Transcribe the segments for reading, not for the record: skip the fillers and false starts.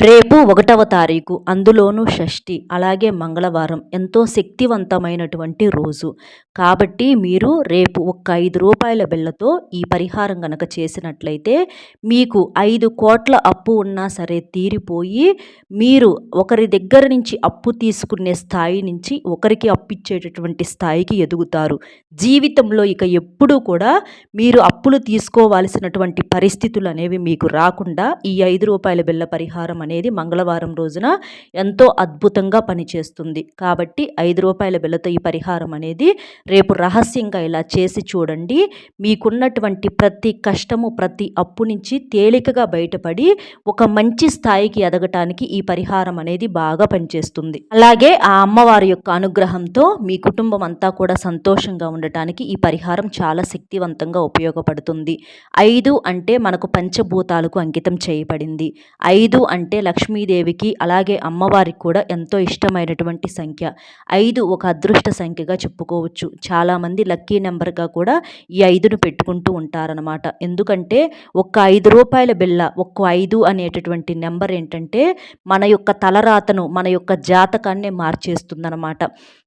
రేపు 1వ తారీఖు అందులోనూ షష్ఠి అలాగే మంగళవారం ఎంతో శక్తివంతమైనటువంటి రోజు. కాబట్టి మీరు రేపు ఒక్క రూ. 5 బిళ్ళతో ఈ పరిహారం గనక చేసినట్లయితే మీకు 5,00,00,000 అప్పు ఉన్నా సరే తీరిపోయి మీరు ఒకరి దగ్గర నుంచి అప్పు తీసుకునే స్థాయి నుంచి ఒకరికి అప్పిచ్చేటటువంటి స్థాయికి ఎదుగుతారు. జీవితంలో ఇక ఎప్పుడూ కూడా మీరు అప్పులు తీసుకోవాల్సినటువంటి పరిస్థితులు అనేవి మీకు రాకుండా ఈ రూ. 5 బిళ్ళ పరిహారం అనేది మంగళవారం రోజున ఎంతో అద్భుతంగా పనిచేస్తుంది. కాబట్టి రూ. 5 బిళ్ళతో ఈ పరిహారం అనేది రేపు రహస్యంగా ఇలా చేసి చూడండి. మీకున్నటువంటి ప్రతి కష్టము ప్రతి అప్పు నుంచి తేలికగా బయటపడి ఒక మంచి స్థాయికి ఎదగటానికి ఈ పరిహారం అనేది బాగా పనిచేస్తుంది. అలాగే ఆ అమ్మవారి యొక్క అనుగ్రహంతో మీ కుటుంబం అంతా కూడా సంతోషంగా ఉండటానికి ఈ పరిహారం చాలా శక్తివంతంగా ఉపయోగపడుతుంది. 5 అంటే మనకు పంచభూతాలకు అంకితం చేయబడింది. 5 అంటే లక్ష్మీదేవికి అలాగే అమ్మవారికి కూడా ఎంతో ఇష్టమైనటువంటి సంఖ్య. 5 ఒక అదృష్ట సంఖ్యగా చెప్పుకోవచ్చు. చాలామంది లక్కీ నెంబర్గా కూడా ఈ 5ను పెట్టుకుంటూ ఉంటారనమాట. ఎందుకంటే ఒక్క రూ. 5 బిళ్ళ ఒక్క 5 అనేటటువంటి నెంబర్ ఏంటంటే మన యొక్క తలరాతను మన యొక్క జాతకాన్నే మార్చేస్తుందనమాట.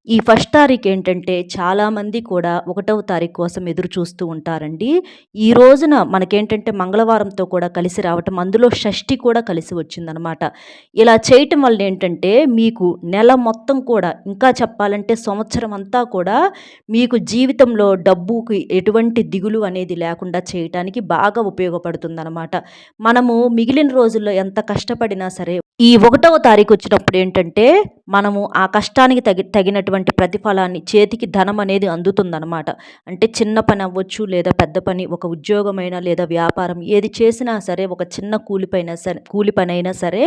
ఈ ఫస్ట్ తారీఖు ఏంటంటే చాలామంది కూడా 1వ తారీఖు కోసం ఎదురు చూస్తూ ఉంటారండి. ఈ రోజున మనకేంటంటే మంగళవారంతో కూడా కలిసి రావటం, అందులో షష్ఠి కూడా కలిసి వచ్చిందనమాట. ఇలా చేయటం వల్ల ఏంటంటే మీకు నెల మొత్తం కూడా, ఇంకా చెప్పాలంటే సంవత్సరం అంతా కూడా మీకు జీవితంలో డబ్బుకి ఎటువంటి దిగులు అనేది లేకుండా చేయటానికి బాగా ఉపయోగపడుతుందనమాట. మనము మిగిలిన రోజుల్లో ఎంత కష్టపడినా సరే ఈ 1వ తారీఖు వచ్చినప్పుడు ఏంటంటే మనము ఆ కష్టానికి తగినటువంటి ప్రతిఫలాన్ని చేతికి ధనం అనేది అందుతుందనమాట. అంటే చిన్న పని అవ్వచ్చు లేదా పెద్ద పని, ఒక ఉద్యోగమైనా లేదా వ్యాపారం ఏది చేసినా సరే, ఒక చిన్న కూలి పని అయినా సరే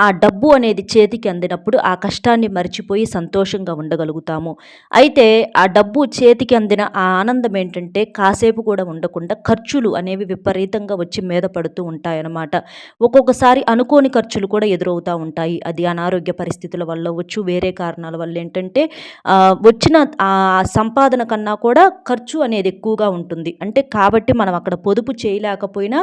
ఆ డబ్బు అనేది చేతికి అందినప్పుడు ఆ కష్టాన్ని మర్చిపోయి సంతోషంగా ఉండగలుగుతాము. అయితే ఆ డబ్బు చేతికి అందిన ఆ ఆనందం ఏంటంటే కాసేపు కూడా ఉండకుండా ఖర్చులు అనేవి విపరీతంగా వచ్చి మీద పడుతూ ఉంటాయన్నమాట. ఒక్కొక్కసారి అనుకోని ఖర్చులు కూడా ఎదురవుతూ ఉంటాయి. అది అనారోగ్య పరిస్థితుల వల్ల వచ్చు, వేరే కారణాల వల్ల ఏంటంటే వచ్చిన సంపాదన కన్నా కూడా ఖర్చు అనేది ఎక్కువగా ఉంటుంది. అంటే కాబట్టి మనం అక్కడ పొదుపు చేయలేకపోయినా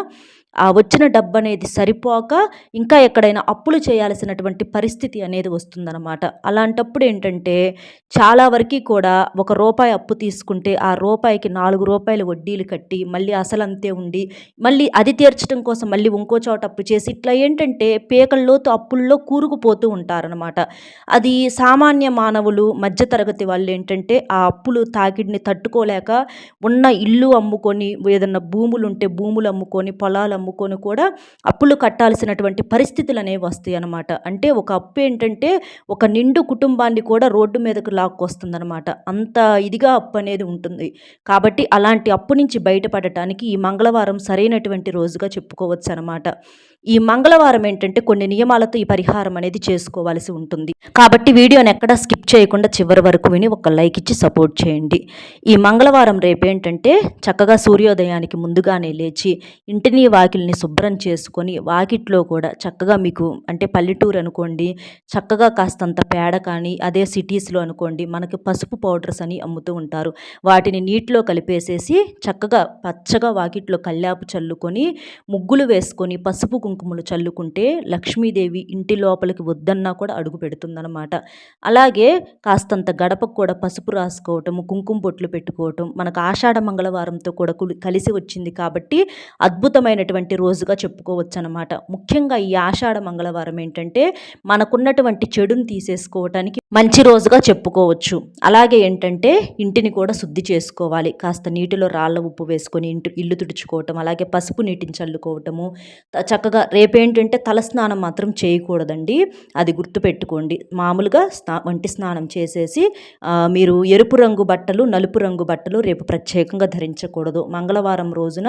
ఆ వచ్చిన డబ్బు అనేది సరిపోక ఇంకా ఎక్కడైనా అప్పులు చేయాల్సినటువంటి పరిస్థితి అనేది వస్తుందన్నమాట. అలాంటప్పుడు ఏంటంటే చాలా వరకు కూడా రూ. 1 అప్పు తీసుకుంటే ఆ రూపాయికి రూ. 4 వడ్డీలు కట్టి మళ్ళీ అసలంతే ఉండి మళ్ళీ అది తీర్చడం కోసం మళ్ళీ ఇంకో చోట అప్పు చేసి ఇట్లా ఏంటంటే పేకల్లోతు అప్పుల్లో కూరుకుపోతూ ఉంటారనమాట. అది సామాన్య మానవులు మధ్యతరగతి వాళ్ళు ఏంటంటే ఆ అప్పులు తాకిడిని తట్టుకోలేక ఉన్న ఇల్లు అమ్ముకొని, ఏదన్నా భూములు ఉంటే భూములు అమ్ముకొని, పొలాలు అమ్ముకొని కూడా అప్పులు కట్టాల్సినటువంటి పరిస్థితులు అనేవి వస్తాయి అన్నమాట. అంటే ఒక అప్పు ఏంటంటే ఒక నిండు కుటుంబాన్ని కూడా రోడ్డు మీదకు లాక్కొస్తుందన్నమాట. అంత ఇదిగా అప్పు అనేది ఉంటుంది. కాబట్టి అలాంటి అప్పు నుంచి బయటపడటానికి ఈ మంగళవారం సరైనటువంటి రోజుగా చెప్పుకోవచ్చు అనమాట. ఈ మంగళవారం ఏంటంటే కొన్ని నియమాలతో ఈ పరిహారం అనేది చేసుకోవాల్సి ఉంటుంది. కాబట్టి వీడియోని ఎక్కడా స్కిప్ చేయకుండా చివరి వరకు విని ఒక లైక్ ఇచ్చి సపోర్ట్ చేయండి. ఈ మంగళవారం రేపేంటంటే చక్కగా సూర్యోదయానికి ముందుగానే లేచి ఇంటిని వాకిలిని శుభ్రం చేసుకొని వాకిట్లో కూడా చక్కగా మీకు అంటే పల్లెటూరు అనుకోండి, చక్కగా కాస్తంత పేడ కానీ, అదే సిటీస్లో అనుకోండి మనకి పసుపు పౌడర్స్ అని అమ్ముతూ ఉంటారు. వాటిని నీటిలో కలిపేసేసి చక్కగా పచ్చగా వాకిట్లో కల్లాపు చల్లుకొని ముగ్గులు వేసుకొని పసుపు కుంకుమలు చల్లుకుంటే లక్ష్మీదేవి ఇంటి లోపలికి వద్దన్నా కూడా అడుగు పెడుతుందన్నమాట. అలాగే కాస్తంత గడపకు కూడా పసుపు రాసుకోవటము, కుంకుమ బొట్లు పెట్టుకోవటం మనకు ఆషాఢ మంగళవారంతో కూడా కలిసి వచ్చింది కాబట్టి అద్భుతమైనటువంటి రోజుగా చెప్పుకోవచ్చు అనమాట. ముఖ్యంగా ఈ ఆషాఢ మంగళవారం ఏంటంటే మనకున్నటువంటి చెడుని తీసేసుకోవటానికి మంచి రోజుగా చెప్పుకోవచ్చు. అలాగే ఏంటంటే ఇంటిని కూడా శుద్ధి చేసుకోవాలి. కాస్త నీటిలో రాళ్ళ ఉప్పు వేసుకొని ఇల్లు తుడుచుకోవటం, అలాగే పసుపు నీటిని చల్లుకోవటము. చక్కగా రేపేంటంటే తలస్నానం మాత్రం చేయకూడదండి, అది గుర్తుపెట్టుకోండి. మామూలుగా వంటి స్నానం చేసేసి మీరు ఎరుపు రంగు బట్టలు, నలుపు రంగు బట్టలు రేపు ప్రత్యేకంగా ధరించకూడదు. మంగళవారం రోజున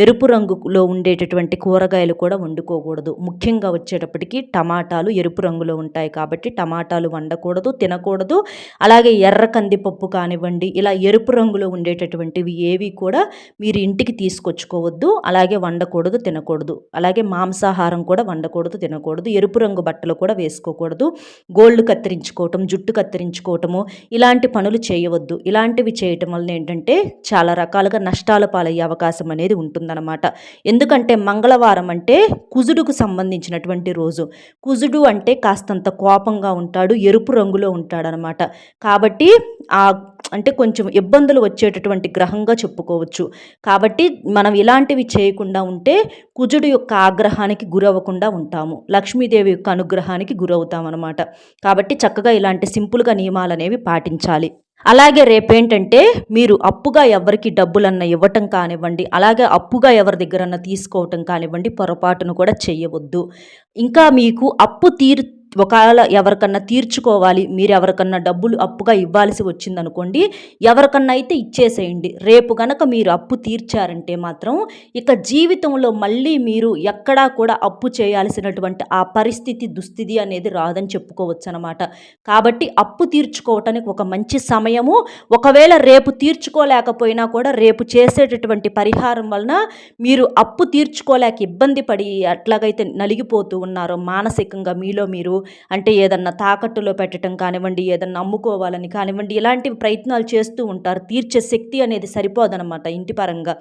ఎరుపు రంగులో ఉండేటటువంటి కూరగాయలు కూడా వండుకోకూడదు. ముఖ్యంగా వచ్చేటప్పటికి టమాటాలు ఎరుపు రంగులో ఉంటాయి కాబట్టి టమాటాలు వండకూడదు, తినకూడదు. అలాగే ఎర్ర కందిపప్పు కానివ్వండి, ఇలా ఎరుపు రంగులో ఉండేటటువంటివి ఏవి కూడా మీరు ఇంటికి తీసుకొచ్చుకోవద్దు. అలాగే వండకూడదు, తినకూడదు. అలాగే మాంసాహారం కూడా వండకూడదు, తినకూడదు. ఎరుపు రంగు బట్టలు కూడా వేసుకోకూడదు. గోళ్ళు కత్తిరించుకోవటం, జుట్టు కత్తిరించుకోవటము ఇలాంటి పనులు చేయవద్దు. ఇలాంటివి చేయటం వలన ఏంటంటే చాలా రకాలుగా నష్టాల పాలయ్యే అవకాశం అనేది ఉంటుందన్నమాట. ఎందుకంటే మంగళవారం అంటే కుజుడుకు సంబంధించినటువంటి రోజు. కుజుడు అంటే కాస్తంత కోపంగా ఉంటాడు, ఎరుపు రంగులో ఉంటాడనమాట. కాబట్టి అంటే కొంచెం ఇబ్బందులు వచ్చేటటువంటి గ్రహంగా చెప్పుకోవచ్చు. కాబట్టి మనం ఇలాంటివి చేయకుండా ఉంటే కుజుడు యొక్క ఆగ్రహానికి గురవ్వకుండా ఉంటాము, లక్ష్మీదేవి యొక్క అనుగ్రహానికి గురవుతామన్నమాట. కాబట్టి చక్కగా ఇలాంటి సింపుల్గా నియమాలు అనేవి పాటించాలి. అలాగే రేపేంటంటే మీరు అప్పుగా ఎవరికి డబ్బులన్నా ఇవ్వటం కానివ్వండి, అలాగే అప్పుగా ఎవరి దగ్గరన్నా తీసుకోవటం కానివ్వండి, పొరపాటును కూడా చెయ్యవద్దు. ఇంకా మీకు అప్పు ఒకవేళ ఎవరికన్నా తీర్చుకోవాలి, మీరు ఎవరికన్నా డబ్బులు అప్పుగా ఇవ్వాల్సి వచ్చిందనుకోండి, ఎవరికన్నా అయితే ఇచ్చేసేయండి. రేపు గనక మీరు అప్పు తీర్చారంటే మాత్రం ఇక జీవితంలో మళ్ళీ మీరు ఎక్కడా కూడా అప్పు చేయాల్సినటువంటి ఆ పరిస్థితి దుస్థితి అనేది రాదని చెప్పుకోవచ్చు అనమాట. కాబట్టి అప్పు తీర్చుకోవటానికి ఒక మంచి సమయము. ఒకవేళ రేపు తీర్చుకోలేకపోయినా కూడా రేపు చేసేటటువంటి పరిహారం వలన మీరు అప్పు తీర్చుకోలేక ఇబ్బంది పడి ఎట్లాగైతే నలిగిపోతూ ఉన్నారో మానసికంగా మీలో మీరు, అంటే ఏదన్నా తాకట్టులో పెట్టడం కానివ్వండి, ఏదన్నా అమ్ముకోవాలని కానివ్వండి, ఇలాంటివి ప్రయత్నాలు చేస్తూ ఉంటారు. తీర్చే శక్తి అనేది సరిపోదనమాట ఇంటి పరంగా.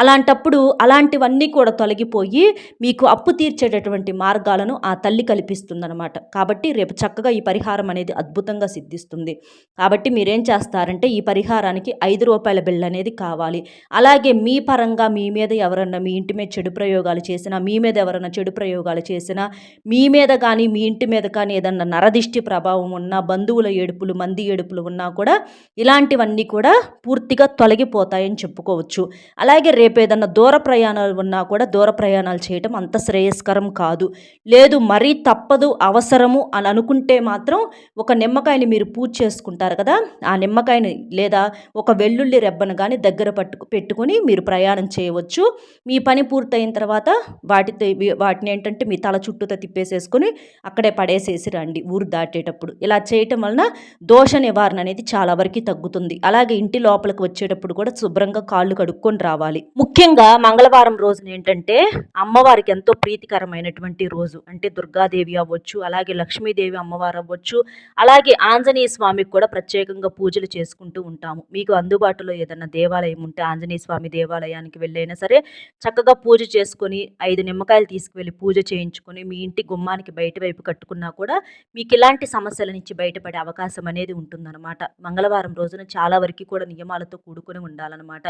అలాంటప్పుడు అలాంటివన్నీ కూడా తొలగిపోయి మీకు అప్పు తీర్చేటటువంటి మార్గాలను ఆ తల్లి కల్పిస్తుందనమాట. కాబట్టి రేపు చక్కగా ఈ పరిహారం అనేది అద్భుతంగా సిద్ధిస్తుంది. కాబట్టి మీరేం చేస్తారంటే ఈ పరిహారానికి ₹5 బిళ్ళ అనేది కావాలి. అలాగే మీ పరంగా మీ మీద ఎవరన్నా మీ ఇంటి మీద చెడు ప్రయోగాలు చేసినా, మీ మీద ఎవరన్నా చెడు ప్రయోగాలు చేసినా, మీ మీద కానీ మీ ఇంటి మీద కానీ ఏదన్నా నరదిష్టి ప్రభావం ఉన్నా, బంధువుల ఏడుపులు, మంది ఏడుపులు ఉన్నా కూడా ఇలాంటివన్నీ కూడా పూర్తిగా తొలగిపోతాయని చెప్పుకోవచ్చు. అలాగే రేపు ఏదన్నా దూర ప్రయాణాలు ఉన్నా కూడా దూర ప్రయాణాలు చేయటం అంత శ్రేయస్కరం కాదు. లేదు మరీ తప్పదు అవసరము అని అనుకుంటే మాత్రం ఒక నిమ్మకాయని మీరు పూజ చేసుకుంటారు కదా, ఆ నిమ్మకాయని లేదా ఒక వెల్లుల్లి రెబ్బను కానీ దగ్గర పెట్టుకుని మీరు ప్రయాణం చేయవచ్చు. మీ పని పూర్తయిన తర్వాత వాటిని ఏంటంటే మీ తల చుట్టూతో తిప్పేసేసుకొని అక్కడే పడేసేసి రండి ఊరు దాటేటప్పుడు. ఇలా చేయటం వలన దోష నివారణ అనేది చాలా వరకు తగ్గుతుంది. అలాగే ఇంటి లోపలికి వచ్చేటప్పుడు కూడా శుభ్రంగా కాళ్ళు కడుక్కొని రావాలి. ముఖ్యంగా మంగళవారం రోజున ఏంటంటే అమ్మవారికి ఎంతో ప్రీతికరమైనటువంటి రోజు. అంటే దుర్గాదేవి అవ్వచ్చు, అలాగే లక్ష్మీదేవి అమ్మవారు అవ్వచ్చు, అలాగే ఆంజనేయ స్వామికి కూడా ప్రత్యేకంగా పూజలు చేసుకుంటూ ఉంటాము. మీకు అందుబాటులో ఏదైనా దేవాలయం ఉంటే ఆంజనేయ స్వామి దేవాలయానికి వెళ్ళైనా సరే చక్కగా పూజ చేసుకొని 5 నిమ్మకాయలు తీసుకువెళ్ళి పూజ చేయించుకొని మీ ఇంటి గుమ్మానికి బయట వైపు కట్టుకున్నా కూడా మీకు ఇలాంటి సమస్యల నుంచి బయటపడే అవకాశం అనేది ఉంటుందన్నమాట. మంగళవారం రోజున చాలా వరకు కూడా నియమాలతో కూడుకొని ఉండాలన్నమాట.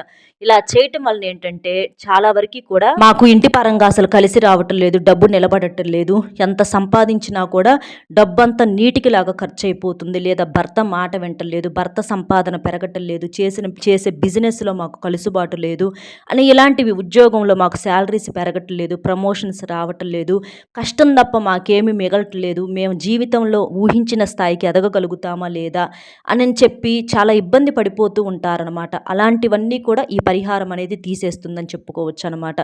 ఇలా చేయటం వలన ఏంటంటే చాలా వరకు కూడా మాకు ఇంటి పరంగా అసలు కలిసి రావటం లేదు, డబ్బు నిలబడటం లేదు, ఎంత సంపాదించినా కూడా డబ్బంతా నీటికి లాగా ఖర్చు అయిపోతుంది, లేదా భర్త మాట వింటలేదు, భర్త సంపాదన పెరగటం లేదు, చేసే బిజినెస్లో మాకు కలుసుబాటు లేదు అని, ఇలాంటివి ఉద్యోగంలో మాకు శాలరీస్ పెరగటం లేదు, ప్రమోషన్స్ రావటం లేదు, కష్టం తప్ప మాకేమీ మిగలటం లేదు, మేము జీవితంలో ఊహించిన స్థాయికి ఎదగగలుగుతామా లేదా అని చెప్పి చాలా ఇబ్బంది పడిపోతూ ఉంటారనమాట. అలాంటివన్నీ కూడా ఈ పరిహారం అనేది తీసేస్తుందని చెప్పుకోవచ్చు అనమాట.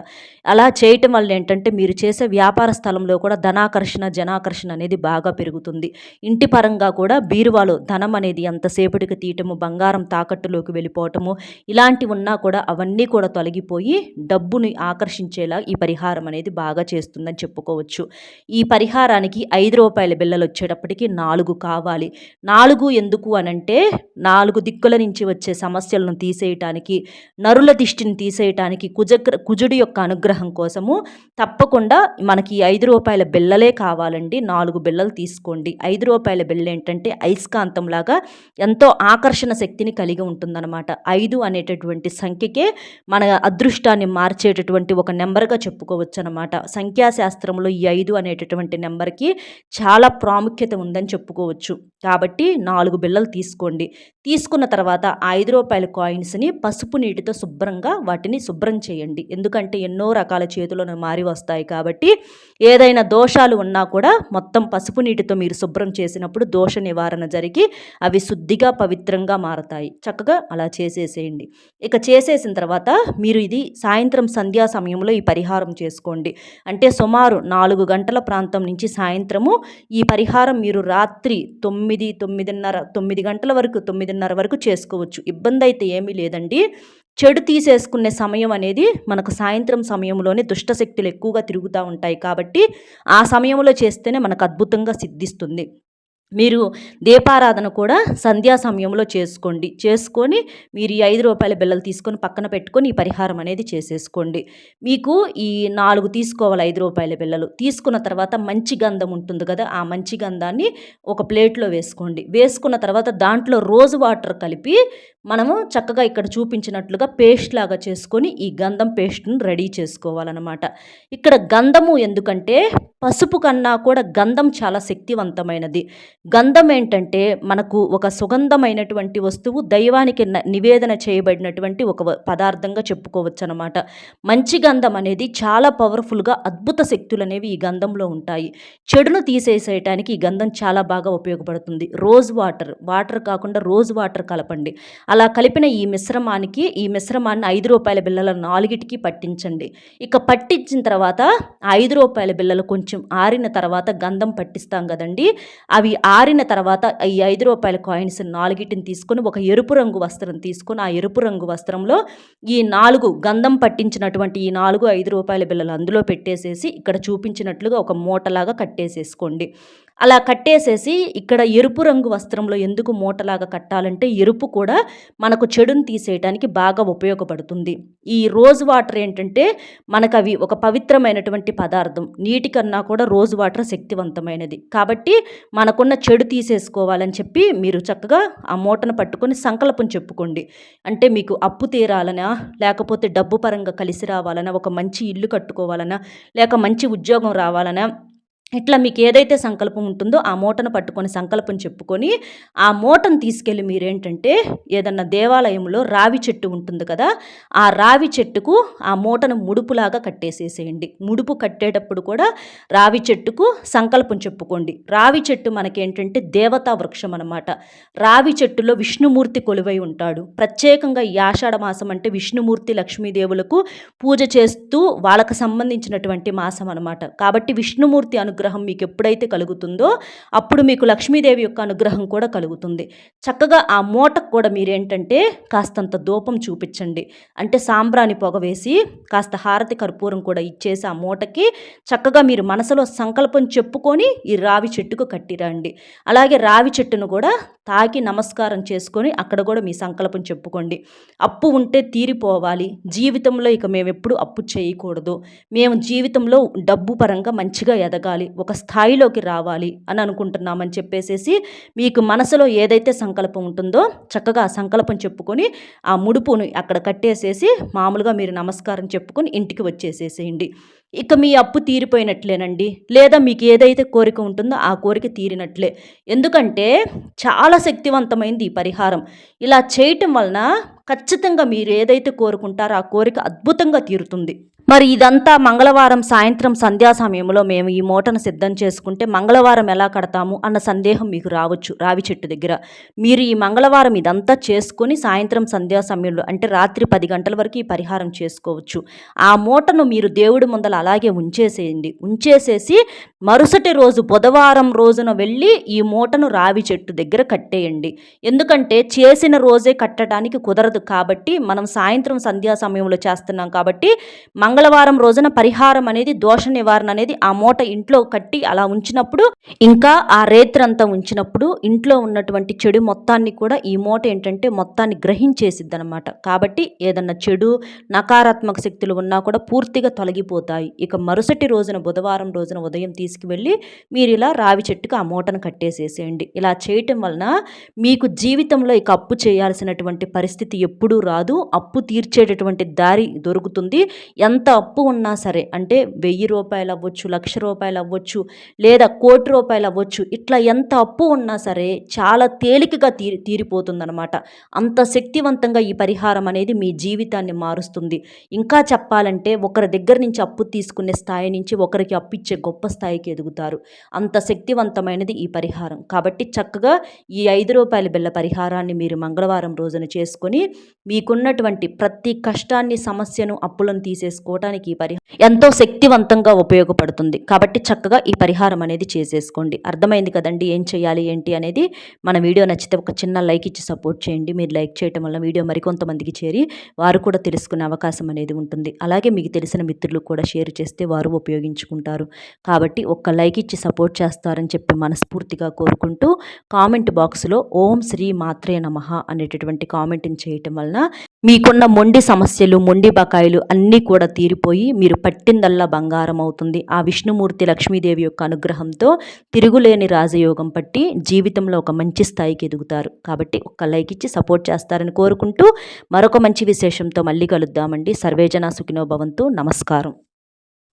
అలా చేయటం వల్ల ఏంటంటే మీరు చేసే వ్యాపార స్థలంలో కూడా ధనాకర్షణ జనాకర్షణ అనేది బాగా పెరుగుతుంది. ఇంటి పరంగా కూడా బీరువాలో ధనం అనేది ఎంతసేపటికి తీయటము, బంగారం తాకట్టులోకి వెళ్ళిపోవటము ఇలాంటివి ఉన్నా కూడా అవన్నీ కూడా తొలగిపోయి డబ్బుని ఆకర్షించేలా ఈ పరిహారం అనేది బాగా చేస్తుందని చెప్పుకోవచ్చు. ఈ పరిహారానికి ₹5 బిళ్ళలు వచ్చేటప్పటికి 4 కావాలి. 4 ఎందుకు అనంటే 4 దిక్కుల నుంచి వచ్చే సమస్యలను తీసేయటానికి, నరుల దిష్టిని తీసేయటానికి, కుజుడి యొక్క అనుగ్రహం కోసము తప్పకుండా మనకి ₹5 బిళ్ళలే కావాలండి. 4 బిళ్ళలు తీసుకోండి. ₹5 బిళ్ళ ఏంటంటే అయస్కాంతంలాగా ఎంతో ఆకర్షణ శక్తిని కలిగి ఉంటుందన్నమాట. 5 అనేటటువంటి సంఖ్యకే మన అదృష్టాన్ని మార్చేటటువంటి ఒక నెంబర్గా చెప్పుకోవచ్చు అనమాట. సంఖ్యాశాస్త్రంలో ఈ 5 అనేటటువంటి నెంబర్కి చాలా ప్రాముఖ్యత ఉందని చెప్పుకోవచ్చు. కాబట్టి 4 బిళ్ళలు తీసుకోండి. తీసుకున్న తర్వాత ఆ ₹5 కాయిన్స్ని పసుపు నీటితో శుభ్రంగా వాటిని శుభ్రం చేయండి. ఎందుకంటే ఎన్నో రకాల చేతులను మారి వస్తాయి కాబట్టి ఏదైనా దోషాలు ఉన్నా కూడా మొత్తం పసుపు నీటితో మీరు శుభ్రం చేసినప్పుడు దోష నివారణ జరిగి అవి శుద్ధిగా పవిత్రంగా మారతాయి. చక్కగా అలా చేసేసేయండి. ఇక చేసేసిన తర్వాత మీరు ఇది సాయంత్రం సంధ్యా సమయంలో ఈ పరిహారం చేసుకోండి. అంటే సుమారు 4 గంటల ప్రాంతం నుంచి సాయంత్రము ఈ పరిహారం మీరు రాత్రి 9 గంటల వరకు 9:30 వరకు చేసుకోవచ్చు. ఇబ్బంది అయితే ఏమీ లేదండి. చెడు తీసేసుకునే సమయం అనేది మనకు సాయంత్రం సమయంలోనే దుష్టశక్తులు ఎక్కువగా తిరుగుతూ ఉంటాయి కాబట్టి ఆ సమయంలో చేస్తేనే మనకు అద్భుతంగా సిద్ధిస్తుంది. మీరు దీపారాధన కూడా సంధ్యా సమయంలో చేసుకొని మీరు ఈ రూ. 5 బిళ్ళలు తీసుకొని పక్కన పెట్టుకొని ఈ పరిహారం అనేది చేసేసుకోండి. మీకు ఈ 4 తీసుకోవాలి రూ. 5 బిళ్ళలు. తీసుకున్న తర్వాత మంచి గంధం ఉంటుంది కదా, ఆ మంచి గంధాన్ని ఒక ప్లేట్లో వేసుకోండి. వేసుకున్న తర్వాత దాంట్లో రోజ్ వాటర్ కలిపి మనము చక్కగా ఇక్కడ చూపించినట్లుగా పేస్ట్ లాగా చేసుకొని ఈ గంధం పేస్ట్ను రెడీ చేసుకోవాలన్నమాట. ఇక్కడ గంధము ఎందుకంటే పసుపు కన్నా కూడా గంధం చాలా శక్తివంతమైనది. గంధం ఏంటంటే మనకు ఒక సుగంధమైనటువంటి వస్తువు, దైవానికి నివేదన చేయబడినటువంటి ఒక పదార్థంగా చెప్పుకోవచ్చు అనమాట. మంచి గంధం అనేది చాలా పవర్ఫుల్గా అద్భుత శక్తులు అనేవి ఈ గంధంలో ఉంటాయి. చెడును తీసేసేయటానికి ఈ గంధం చాలా బాగా ఉపయోగపడుతుంది. వాటర్ కాకుండా రోజ్ వాటర్ కలపండి. అలా కలిపిన ఈ మిశ్రమాన్ని రూ. 5 బిళ్ళల 4టికి పట్టించండి. ఇక పట్టించిన తర్వాత రూ. 5 బిళ్ళలు కొంచెం ఆరిన తర్వాత గంధం పట్టిస్తాం కదండి, అవి ఆరిన తర్వాత ఈ రూ. 5 కాయిన్స్ 4టిని తీసుకొని ఒక ఎరుపు రంగు వస్త్రం తీసుకొని ఆ ఎరుపు రంగు వస్త్రంలో ఈ 4 గంధం పట్టించినటువంటి ఈ 4 రూ. 5 బిళ్ళలు అందులో పెట్టేసేసి ఇక్కడ చూపించినట్లుగా ఒక మూటలాగా కట్టేసేసుకోండి. అలా కట్టేసేసి ఇక్కడ ఎరుపు రంగు వస్త్రంలో ఎందుకు మూటలాగా కట్టాలంటే ఎరుపు కూడా మనకు చెడును తీసేయడానికి బాగా ఉపయోగపడుతుంది. ఈ రోజ్ వాటర్ ఏంటంటే మనకు అవి ఒక పవిత్రమైనటువంటి పదార్థం. నీటి కన్నా కూడా రోజ్ వాటర్ శక్తివంతమైనది. కాబట్టి మనకున్న చెడు తీసేసుకోవాలని చెప్పి మీరు చక్కగా ఆ మూటను పట్టుకొని సంకల్పం చెప్పుకోండి. అంటే మీకు అప్పు తీరాలనా, లేకపోతే డబ్బు పరంగా కలిసి రావాలనా, ఒక మంచి ఇల్లు కట్టుకోవాలనా, లేక మంచి ఉద్యోగం రావాలనా, ఇట్లా మీకు ఏదైతే సంకల్పం ఉంటుందో ఆ మూటను పట్టుకొని సంకల్పం చెప్పుకొని ఆ మూటను తీసుకెళ్ళి మీరేంటంటే ఏదన్నా దేవాలయంలో రావి చెట్టు ఉంటుంది కదా, ఆ రావి చెట్టుకు ఆ మూటను ముడుపులాగా కట్టేసేసేయండి. ముడుపు కట్టేటప్పుడు కూడా రావి చెట్టుకు సంకల్పం చెప్పుకోండి. రావి చెట్టు మనకేంటంటే దేవతా వృక్షం అన్నమాట. రావి చెట్టులో విష్ణుమూర్తి కొలువై ఉంటాడు. ప్రత్యేకంగా ఈ ఆషాఢ మాసం అంటే విష్ణుమూర్తి లక్ష్మీదేవులకు పూజ చేస్తూ వాళ్ళకు సంబంధించినటువంటి మాసం అన్నమాట. కాబట్టి విష్ణుమూర్తి అనుగ్రహం మీకు ఎప్పుడైతే కలుగుతుందో అప్పుడు మీకు లక్ష్మీదేవి యొక్క అనుగ్రహం కూడా కలుగుతుంది. చక్కగా ఆ మూటకు కూడా మీరేంటంటే కాస్తంత ధూపం చూపించండి. అంటే సాంబ్రాణి పొగ వేసి కాస్త హారతి కర్పూరం కూడా ఇచ్చేసి ఆ మూటకి చక్కగా మీరు మనసులో సంకల్పం చెప్పుకొని ఈ రావి చెట్టుకు కట్టిరండి. అలాగే రావి చెట్టును కూడా తాకి నమస్కారం చేసుకొని అక్కడ కూడా మీ సంకల్పం చెప్పుకోండి. అప్పు ఉంటే తీరిపోవాలి, జీవితంలో ఇక మేము ఎప్పుడు అప్పు చేయకూడదు, మేము జీవితంలో డబ్బు పరంగా మంచిగా ఎదగాలి, ఒక స్థాయిలోకి రావాలి అని అనుకుంటున్నామని చెప్పేసేసి మీకు మనసులో ఏదైతే సంకల్పం ఉంటుందో చక్కగా ఆ సంకల్పం చెప్పుకొని ఆ ముడుపును అక్కడ కట్టేసేసి మామూలుగా మీరు నమస్కారం చెప్పుకొని ఇంటికి వచ్చేసేసేయండి. ఇక మీ అప్పు తీరిపోయినట్లేనండి. లేదా మీకు ఏదైతే కోరిక ఉంటుందో ఆ కోరిక తీరినట్లే. ఎందుకంటే చాలా శక్తివంతమైంది ఈ పరిహారం. ఇలా చేయటం వలన ఖచ్చితంగా మీరు ఏదైతే కోరుకుంటారో ఆ కోరిక అద్భుతంగా తీరుతుంది. మరి ఇదంతా మంగళవారం సాయంత్రం సంధ్యా సమయంలో మేము ఈ మూటను సిద్ధం చేసుకుంటే మంగళవారం ఎలా కడతాము అన్న సందేహం మీకు రావచ్చు రావి చెట్టు దగ్గర. మీరు ఈ మంగళవారం ఇదంతా చేసుకొని సాయంత్రం సంధ్యా సమయంలో అంటే రాత్రి 10 గంటల వరకు ఈ పరిహారం చేసుకోవచ్చు. ఆ మూటను మీరు దేవుడి ముందల అలాగే ఉంచేసేయండి. ఉంచేసేసి మరుసటి రోజు బుధవారం రోజున వెళ్ళి ఈ మూటను రావి చెట్టు దగ్గర కట్టేయండి. ఎందుకంటే చేసిన రోజే కట్టడానికి కుదరదు కాబట్టి మనం సాయంత్రం సంధ్యా సమయంలో చేస్తున్నాం కాబట్టి మంగళవారం రోజున పరిహారం అనేది దోష నివారణ అనేది ఆ మూట ఇంట్లో కట్టి అలా ఉంచినప్పుడు ఇంకా ఆ రేత్రంతా ఉంచినప్పుడు ఇంట్లో ఉన్నటువంటి చెడు మొత్తాన్ని కూడా ఈ మూట ఏంటంటే మొత్తాన్ని గ్రహించేసిద్ది అనమాట. కాబట్టి ఏదన్నా చెడు నకారాత్మక శక్తులు ఉన్నా కూడా పూర్తిగా తొలగిపోతాయి. ఇక మరుసటి రోజున బుధవారం రోజున ఉదయం తీసుకువెళ్ళి మీరు ఇలా రావి చెట్టుకు ఆ మూటను కట్టేసేసేయండి. ఇలా చేయటం వలన మీకు జీవితంలో ఇక అప్పు చేయాల్సినటువంటి పరిస్థితి ఎప్పుడూ రాదు. అప్పు తీర్చేటటువంటి దారి దొరుకుతుంది. ఎంత అప్పు ఉన్నా సరే అంటే రూ. 1000 అవ్వచ్చు, ₹1,00,000 అవ్వచ్చు, లేదా ₹1,00,00,000 అవ్వచ్చు, ఇట్లా ఎంత అప్పు ఉన్నా సరే చాలా తేలికగా తీరిపోతుందన్నమాట. అంత శక్తివంతంగా ఈ పరిహారం అనేది మీ జీవితాన్ని మారుస్తుంది. ఇంకా చెప్పాలంటే ఒకరి దగ్గర నుంచి అప్పు తీసుకునే స్థాయి నుంచి ఒకరికి అప్పు ఇచ్చే గొప్ప స్థాయికి ఎదుగుతారు. అంత శక్తివంతమైనది ఈ పరిహారం. కాబట్టి చక్కగా ఈ రూ. 5 బిళ్ళ పరిహారాన్ని మీరు మంగళవారం రోజున చేసుకొని మీకున్నటువంటి ప్రతి కష్టాన్ని సమస్యను అప్పులను తీసేసుకో చేసుకోవడానికి ఈ పరిహారం ఎంతో శక్తివంతంగా ఉపయోగపడుతుంది. కాబట్టి చక్కగా ఈ పరిహారం అనేది చేసేసుకోండి. అర్థమైంది కదండి ఏం చేయాలి ఏంటి అనేది. మన వీడియో నచ్చితే ఒక చిన్న లైక్ ఇచ్చి సపోర్ట్ చేయండి. మీరు లైక్ చేయటం వల్ల వీడియో మరికొంతమందికి చేరి వారు కూడా తెలుసుకునే అవకాశం అనేది ఉంటుంది. అలాగే మీకు తెలిసిన మిత్రులకు కూడా షేర్ చేస్తే వారు ఉపయోగించుకుంటారు. కాబట్టి ఒక్క లైక్ ఇచ్చి సపోర్ట్ చేస్తారని చెప్పి మనస్ఫూర్తిగా కోరుకుంటూ కామెంట్ బాక్స్లో ఓం శ్రీ మాత్రే నమః అనేటటువంటి కామెంట్ని చేయటం వలన మీకున్న మొండి సమస్యలు, మొండి బకాయిలు అన్నీ కూడా తీరిపోయి మీరు పట్టిందల్లా బంగారం అవుతుంది. ఆ విష్ణుమూర్తి లక్ష్మీదేవి యొక్క అనుగ్రహంతో తిరుగులేని రాజయోగం పట్టి జీవితంలో ఒక మంచి స్థాయికి ఎదుగుతారు. కాబట్టి ఒక్క లైక్ ఇచ్చి సపోర్ట్ చేస్తారని కోరుకుంటూ మరొక మంచి విశేషంతో మళ్ళీ కలుద్దామండి. సర్వేజన సుఖినో భవంతు. నమస్కారం.